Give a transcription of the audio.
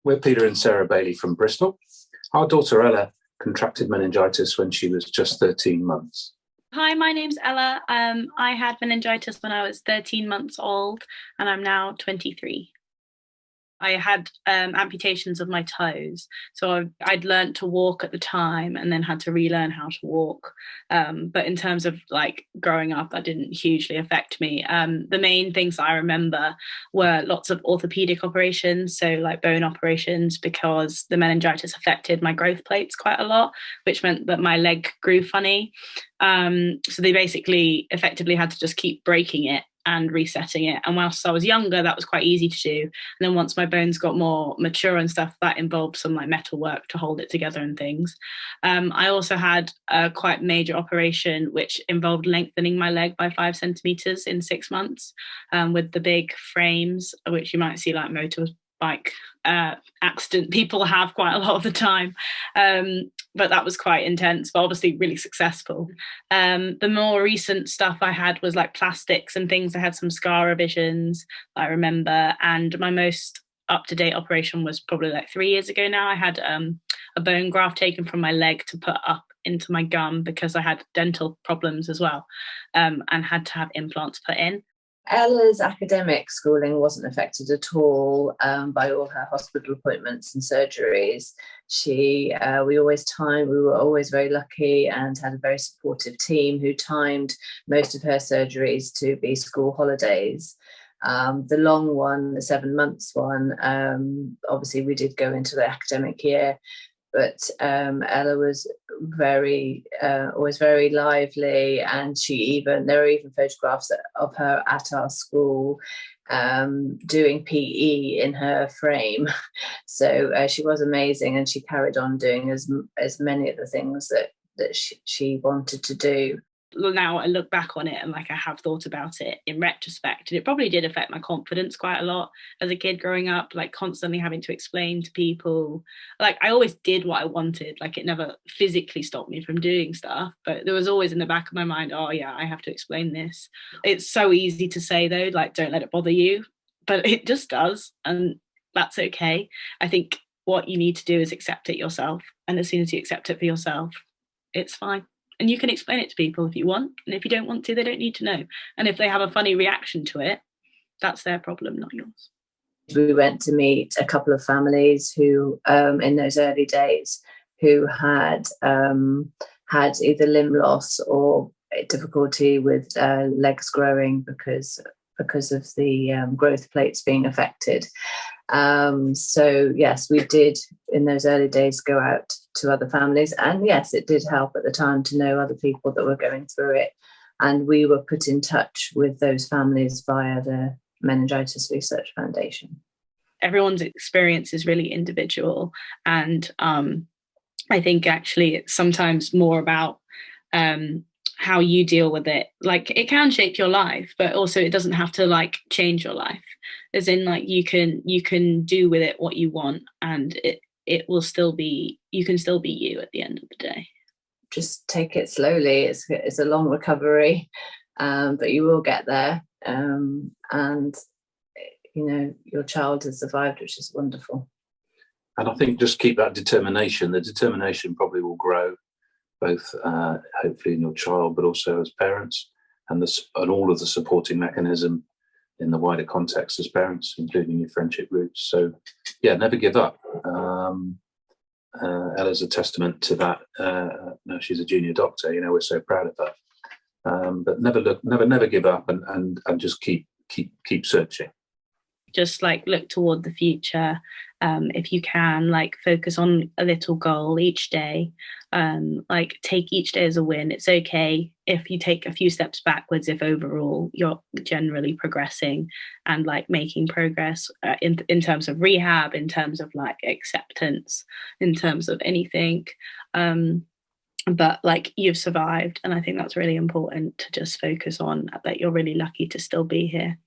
We're Peter and Sarah Bailey from Bristol. Our daughter Ella contracted meningitis when she was just 13 months. Hi, my name's Ella. I had meningitis when I was 13 months old, and I'm now 23. I had amputations of my toes, so I'd learnt to walk at the time, and then had to relearn how to walk. But in terms of like growing up, that didn't hugely affect me. The main things I remember were lots of orthopedic operations, so like bone operations, because the meningitis affected my growth plates quite a lot, which meant that my leg grew funny. So they basically effectively had to just keep breaking it and resetting it. And whilst I was younger, that was quite easy to do. And then once my bones got more mature and stuff, that involved some like metal work to hold it together and things. I also had a quite major operation, which involved lengthening my leg by 5 centimeters in 6 months, with the big frames, which you might see like motorbike accident people have quite a lot of the time. But that was quite intense, but obviously really successful. The more recent stuff I had was like plastics and things. I had some scar revisions, I remember, and my most up-to-date operation was probably like 3 years ago now. I had a bone graft taken from my leg to put up into my gum because I had dental problems as well, and had to have implants put in. Ella's academic schooling wasn't affected at all by all her hospital appointments and surgeries. We were always very lucky and had a very supportive team who timed most of her surgeries to be school holidays. The long one, the 7 months one, obviously we did go into the academic year, but Ella was always very lively, and there are even photographs of her at our school doing PE in her frame. So she was amazing, and she carried on doing as many of the things that she wanted to do. Now I look back on it and like I have thought about it in retrospect, and it probably did affect my confidence quite a lot as a kid growing up, like constantly having to explain to people. Like I always did what I wanted, like it never physically stopped me from doing stuff, but there was always in the back of my mind, oh yeah, I have to explain this. It's so easy to say though, like don't let it bother you, but it just does, and that's okay. I think what you need to do is accept it yourself, and as soon as you accept it for yourself, it's fine. And you can explain it to people if you want. And if you don't want to, they don't need to know. And if they have a funny reaction to it, that's their problem, not yours. We went to meet a couple of families who, in those early days, who had either limb loss or difficulty with legs growing because of the growth plates being affected. So yes, we did in those early days go out to other families, and yes, it did help at the time to know other people that were going through it, and we were put in touch with those families via the Meningitis Research Foundation. Everyone's experience is really individual, and I think actually it's sometimes more about how you deal with it. Like it can shape your life, but also it doesn't have to like change your life, as in like you can do with it what you want, and it will still be, you can still be you at the end of the day. Just take it slowly. It's a long recovery, but you will get there, and you know your child has survived, which is wonderful. And I think just keep that determination. The determination probably will grow, both hopefully in your child, but also as parents, and all of the supporting mechanism in the wider context as parents, including your friendship groups. So yeah, never give up. Ella's a testament to that. Now she's a junior doctor, you know, we're so proud of her. But never give up, and just keep searching. Just like look toward the future. If you can, like focus on a little goal each day. Like take each day as a win. It's okay if you take a few steps backwards if overall you're generally progressing and like making progress in terms of rehab, in terms of like acceptance, in terms of anything. But like you've survived, and I think that's really important to just focus on, that you're really lucky to still be here.